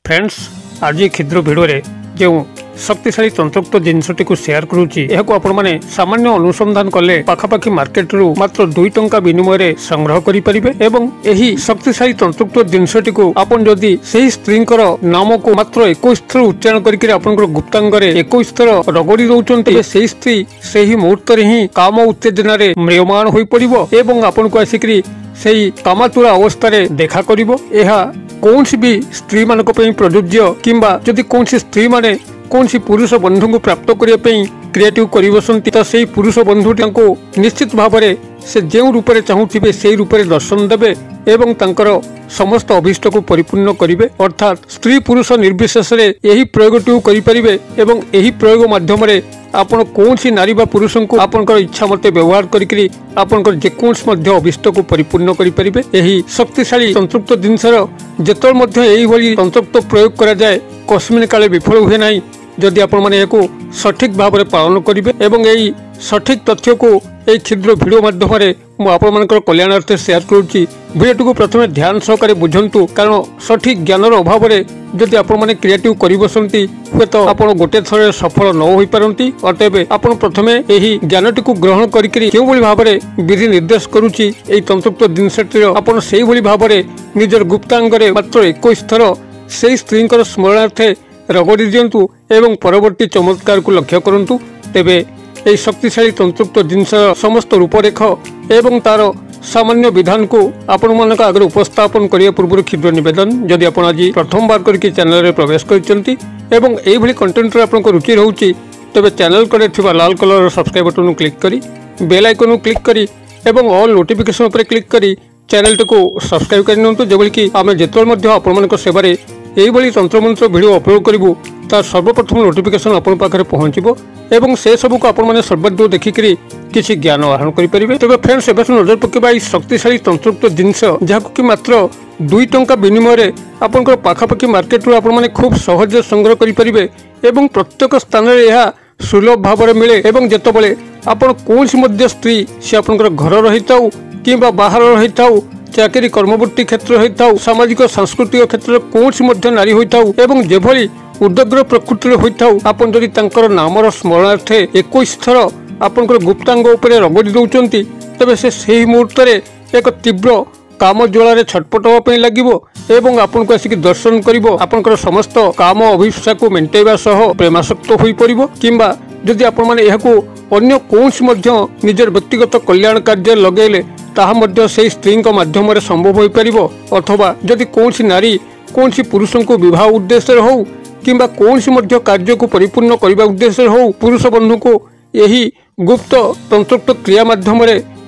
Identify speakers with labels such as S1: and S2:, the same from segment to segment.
S1: Friends आज क्षुद्र video जो शक्तिशाली तंत्रोक्त जिनसटी को शेयर करुच्ची आपण मैंने सामान्य अनुसंधान कले पाखापाखि मार्केट रु मात्र 2 टंका विनिमय रे संग्रह करि परिबे एवं एही शक्तिशाली तंत्रोक्त जिनसटी को आपण जदि सेही स्त्रींकर नाम को मात्र 21 थर उच्चारण करिके आपनकर गुप्तांग रे 21 थर रगड़ी दउचंती सेही स्त्री सेही मुहूर्त रे ही काम उत्तेजना रे म्रियमाण होई पड़िबो एवं आपण को आसिकरी सेही कामातुरा अवस्था रे देखा करिबो। एहा कौन भी स्त्री मानक प्रযোज्य किंबा जदि कौन स्त्री माने कौन पुरुष बंधु को प्राप्त करने क्रिएटिव कर बसंती तो से पुरुष बंधु निश्चित भाव में से जो रूप में चाहूबे से रूप में दर्शन देवे एवं तांकर समस्त अभिष्ट को परिपूर्ण करेंगे। अर्थात स्त्री पुरुष निर्विशेष यही प्रयोग करें एवं यही प्रयोग माध्यम आपण कौन नारी बा पुरुष को आपनकर इच्छा मते व्यवहार करी आपनकर जेकोस अभिष्ट को परिपूर्ण करें। यही शक्तिशाली तंत्रोक्त जिनसर जेतल मध्य यही भली तंत्रोक्त प्रयोग करा जाए कस्मिन काले विफल हुए नहीं जदि आपण माने याको सठिक भाव में पालन करेंगे एवं यही सठिक तथ्य को एक क्षुद्र भिडियो माध्यम मु आपण मानकर कल्याणार्थे शेयर करुच्ची। भिडियो को प्रथमे ध्यान सहकारे बुझंतु कारण सठिक ज्ञानर अभाव में जदि आपण माने क्रिएटिव करि बसंती हुए तो आपण गोटे थरे सफल न होई पारंती। अतएव आपण प्रथमे एही ज्ञानटी को ग्रहण करिकरी केउ भली भाव में विधि निर्देश करुच्ची एई तंत्रोक्त जिनसटी आपण सेही भली भाव में निजर गुप्तांग रे मात्र 21 थर सेही स्त्रींकर स्मरणार्थे रगड़ी दियंतु एवं परवर्ती चमत्कार को लक्ष्य करंतु। तेबे यह शक्तिशाली तंत्रोक्त जिनस समस्त रूपरेख एवं तार सामान्य विधान को आपण मानक आगे उपस्थापन करने पूर्व क्षुद्र निवेदन जदि आप आज प्रथम बार करके चैनल रे प्रवेश करचंती एवं एई भली कंटेंट रे आपनको रुचि रहउची तबे चैनल करे थिबा लाल कलर सब्सक्राइब बटन क्लिक करी बेल आइकन क्लिक करी एवं ऑल नोटिफिकेशन उपर क्लिक करी चैनल को सब्सक्राइब कर नियंतु जेबल कि आमे जेतल मध्य आपण मानक सेवारे एई भली तंत्रमंत्र वीडियो अपलोड करिवु तार सर्वप्रथम नोटिफिकेशन आपण पाखरे पहुंचीबो एवं से सब को आपण माने सर्वदूर देखिकरी किसी ज्ञान आहरण करि परिबे। तबे फ्रेंड्स एबे नजर पकेबा ई शक्तिशाली तंत्रोक्त जिनस जाको कि मात्र 2 टंका विनिमय रे आपनकर पाखापाखि मार्केट रु आपण माने खूब सहज संग्रह करि परिबे एवं प्रत्येक स्थान रे यह सुलभ भाव में मिले एवं जेतबेले आपण कोनसी मध्य स्त्री से आपनकर घर रहिताउ किबा बाहर रहिताउ चाकरी कर्मवृत्ति क्षेत्र होइताउ सामाजिक सांस्कृतिक क्षेत्र कोनसी मध्य नारी होइताउ एवं जेभली उदग्र प्रकृति होइताउ आपण जदि तांकर नामर स्मरणार्थे 21 थर आपनकर गुप्तांग उपरे रगड़ी दउचंती तबे से सही मुहूर्त रे एक तीव्र काम ज्वाला छटपट होगा लगिबो एवं आपन को आसिक दर्शन करिवो आपनकर समस्त काम अभिष्ठा को मेंटेबा सह प्रेमासक्त होई परिबो किंबा जदि आपण माने एहाको अन्य कोनसी मध्य निजर व्यक्तिगत कल्याण कार्य लगेले ताहा मध्य से स्त्री माध्यम संभव हो पारिबो अथवा जदि कोनसी नारी कोनसी पुरुष को विवाह उद्देश्य हो किंबा कोनसी मध्य कार्य को परिपूर्ण करने उद्देश्य हो पुरुष बंधु को यही गुप्त तंत्रोक्त क्रिया माध्यम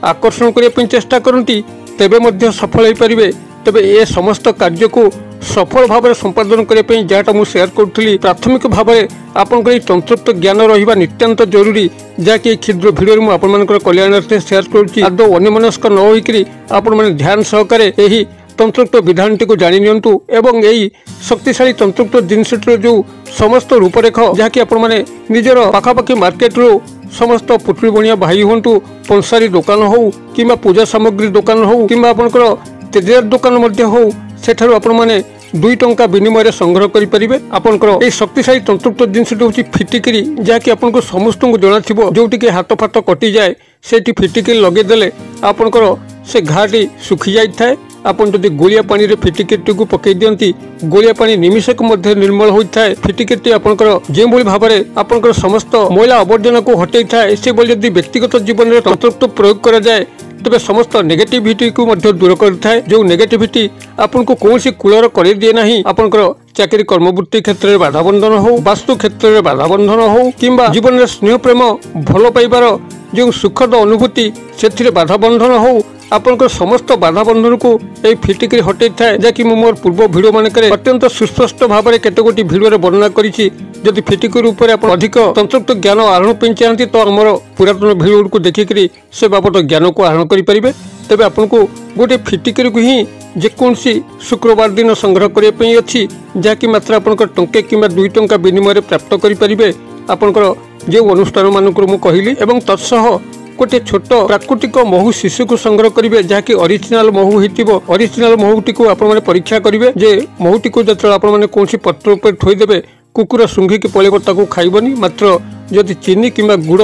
S1: आकर्षण करने चेष्टा करती तेबे मध्य सफल हो पारिबे। तेबे ए समस्त कार्य को सफल भाव में संपादन करने जहाँ मुझे शेयर करी प्राथमिक भाव में आपंकर तंत्रोक्त ज्ञान रहा नितांत जरूरी जहाँकि क्षुद्र भिडियो मुझे आपंकर कल्याणार्थे शेयर करुच्ची। आदौ अन्यमनस्क न होइकरी आपण माने ध्यान सहकारे एही तंत्रोक्त विधानटी को जानी नियंतु एवं यही शक्तिशाली तंत्रोक्त जिनसटर जो समस्त रूपरेख जहाँकि आपण माने निजर पाखापाखि मार्केट रो समस्त पुत्री बणिया भाई हूँ पंसारी दुकान हो कि पूजा सामग्री दुकान हो कि आपंकर तेजर दुकान हो सेठारु आपण माने 2 टंका विनिमय रे संग्रह करि परिबे। आपनकर ए शक्तिशाली तंत्रोक्त जिनसटी होची फिटिकिरी जहाँकि आपनको समस्त को जणा थिबो जोटी के हाथ फाथ कटि जाए सेठी फिटिकिरी लगे देले आपनकर से घाटी सुखी जाई थाए। आपन जदि गोलिया पानी रे फिटिकिरी को पकई दियंती गोलिया पानी निमिषक मध्य निर्मल होई थाए। फिटिकिरी आपनकर जे भली भाबरे आपनकर समस्त मैला आवर्जना को हटई थाए से बोल जदि व्यक्तिगत जीवन रे तंत्रोक्त प्रयोग करा जाए तबे समस्त नेगेटिविटी को मध्य दूर करथाए। जो नेगेटिविटी आपन को कौन सी कूलर कर दिए नहीं आपनकर चाकरी कर्मवृत्ति क्षेत्र में बाधा बंधन हो वास्तु क्षेत्र में बाधा बंधन हो किंबा जीवन में स्नेह प्रेम भल पाइबार जो सुखद अनुभूति से बाधा बंधन हो आपनकर समस्त बाधा बंधन को यही फिटिकिरी हटई थाए। जहाँकि मोर पूर्व भिडियो मानकर अत्यंत सुस्पष्ट भाव में केते गोटी भिडियो रे वर्णना करिछि। जदि फिटिकिरी ऊपर आप अधिक तंत्रोक्त ज्ञान आहरण पे चाहती तो आमर पुरातन भिडियो को देखिकरी से बाबद ज्ञान को आहरण करि परिबे। तेबे आपनको गोटे फिटिकिरी को ही जेकोसी शुक्रवार दिन संग्रह करने अच्छी जहाँकि मात्र आपंकर टंके कि 2 टंका विनिमय प्राप्त करें आपंकर जो अनुष्ठान मानक कहली एवं तत्सह गोटे छोट प्राकृतिक महू शिशु को संग्रह करेंगे जहाँकि ओरिजिनल महू हो ओरिजिनल महूटी को आपने परीक्षा करेंगे जे महूटी को जो आपने कौन पत्र पर थोदेवे कुकुर शुंघिकी पलैब ताकू खाइबनी मात्र जदि चीनी किंबा गुड़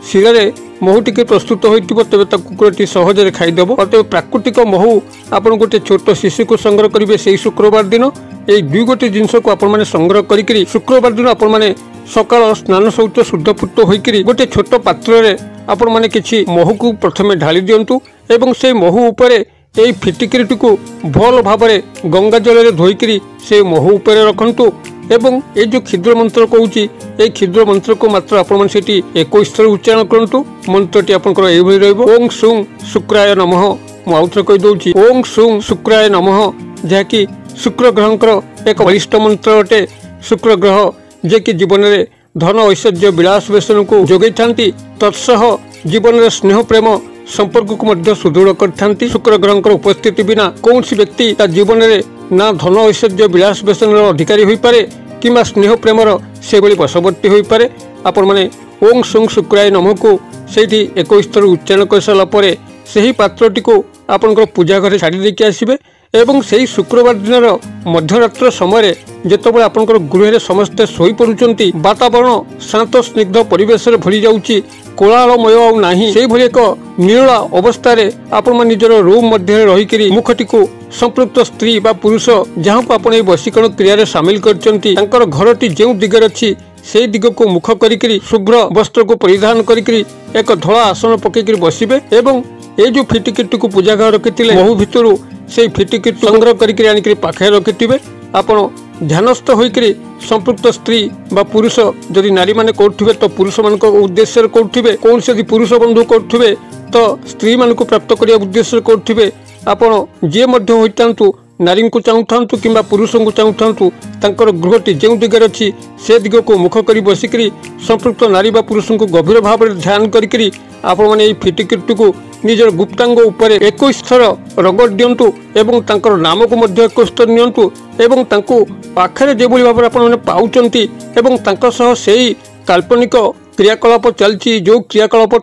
S1: शिरा महूटी के प्रस्तुत हो तेज कुकुरटी सहजरे खाईदेव अतएव प्राकृतिक महू आप गोटे छोट शिशु को संग्रह करेंगे से शुक्रवार दिन यही दुई गोटे जिनस को आपने संग्रह करी शुक्रवार दिन आपने सकाल स्नान शौच शुद्धपुट होकर गोटे छोट पात्र आपण मैंने किसी महू को प्रथम ढाली दिंतु एवं से महू उपरे यही फिटिकिरी को भल भाव गंगा जल धोईकरी से महू उपरे रखंतु एवं ये जो क्षुद्र मंत्र कहूँ ये क्षुद्र मंत्र को मात्र आपण 21 थर उच्चारण करंतु मंत्रटी आपंकर एभली रहइबो ओं सुं शुक्राय नमः मु आउथरे कहि दउची ओं सुं शुक्राय नमः जहाँकि शुक्र ग्रहंकर एक बलिष्ठ मंत्र अटे शुक्र ग्रह जे कि जीवन में धन ऐश्वर्य विलास व्यसन को जोगई थांती तत्सह जीवन में स्नेह प्रेम संपर्क को मध्य सुदृढ़ करथांती शुक्र ग्रहंकर उपस्थिति बिना कौन व्यक्ति ता जीवन में ना धन ऐश्वर्य विलास व्यसन अधिकारी हो पारे किंबा स्नेह प्रेमर से भली वशवर्ती हो पारे आपण माने ओं सुं शुक्राय नमः को सेठी 21 थर उच्चारण कर सारा परे सही पात्रटी को आपनकर पूजा घरे छाड़ी देके आसीबे एवं सही शुक्रवार दिन मध्यरात्र समय जेतबे आपनकर गृह समस्ते शोई पड़ुचंती वातावरण शांत स्निग्ध परिवेश भरी जाउची कोलाहलमय आउ नाही सेही भली एक निरोला अवस्था रे आपण मन निजर रूम मध्य रहिकरी मुखटी को संपृक्त स्त्री बा पुरुष जहाँ को आपण वशीकरण क्रिया सामिल करचंती तांकर घरटी जेउ दिगरे अछि से दिग को मुख करिकरी शुभ्र वस्त्र को परिधान करिकरी एक धला आसन पकेकरी बसिबे एवं ए जो फिटिकिट को पूजा घर रखिथिले महू भितरु से फिटिकिट संग्रह करिकरी आनिकरी पाखे रखिथिबे आपण ध्यानस्थ होइकरी संपृक्त स्त्री बा पुरुष जदि नारी माने करथुबे तो पुरुष मान उद्देश्य करथुबे कौन से पुरुष बंधु करथुबे तो स्त्री मान को प्राप्त करिया उद्देश्य करथुबे आपण जे मध्य होइतांतु नारी को चाहूँ कि पुरुष को चाहूँ तांकर गृहटी जो दिगरे अच्छी से दिग को मुख कर बसिकी संपृक्त नारी बा पुरुष को गभीर भाव में ध्यान करी आपण मैंने फिटिकिट को निजर गुप्तांग उपर 21 थर रगड़ दिंतु एवं तांकर नाम को 21 थर नियंतु एवं तांको पाखरे जे भली भाव आपण पाउचंती एवं तांकर सह सेही काल्पनिक क्रियाकलाप चलती जो क्रियाकलाप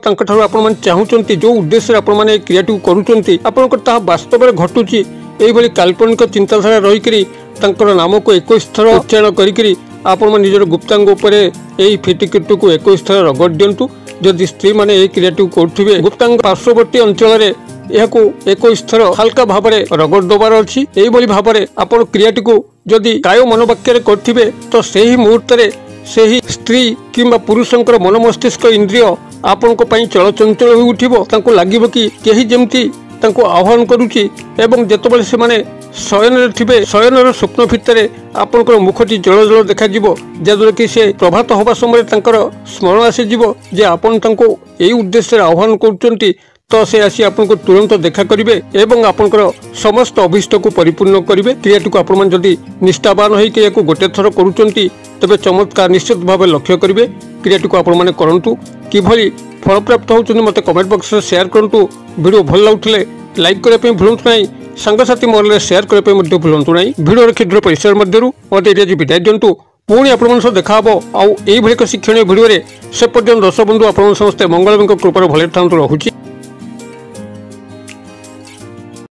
S1: आपण चाहूँगी जो उद्देश्य आपण मैंने क्रियाटी करुँच आपंकर वास्तव में घटुची यही काल्पनिक चिंताधारा रहीकि नाम को 21 थर उच्चारण करी आपण निजर गुप्तांग यही फिटिकिट को 21 थर रगड़ दिंतु जदि स्त्री मैंने यही क्रियाटी करुवे गुप्तांग पार्श्ववर्ती अंचल 21 थर हल्का भाव में रगड़ दबार अच्छी यही भाव में आपण क्रियाटी को जदि काय मनोवाक्य करें तो सही मुहूर्त से ही स्त्री किंबा पुरुषंकर मन मस्तिष्क इंद्रिय आपण चलचंचल हो उठो लगे कि कहीं जमती आह्वान करुच्ची एवं जितेबाला से माने शयन थे शयन स्वप्न भितर आपंकर मुखटी जल जल देखा जहाद्वारा कि से प्रभात हवा समय स्मरण आसीज जे आपण यही उद्देश्य आह्वान कर तो से आसी आपको तुरंत देखा करेंगे एवं आपंकर समस्त अभीष्ट को परिपूर्ण करेंगे क्रियाटी को आपण जदि निष्ठावान होकर गोटे थर करुँच तेज चमत्कार निश्चित भाव लक्ष्य करेंगे क्रियाटी को आपण मैंने करूँ किभली फल प्राप्त होती मत कमेंट बॉक्स में शेयर करूँ वीडियो भल लगुले लाइक करने भूलु ना सांगसाथी मोहल्ले शेयर करने भूलु ना वीडियो क्षुद्र परिसर मध्य मत ये विदाय दिंतु पुणी आपण देखा आउ यही एक शिक्षणीय भिडियो से पर्यटन दर्शक बंधु आप समस्ते मंगल कृपार भले था रहुची।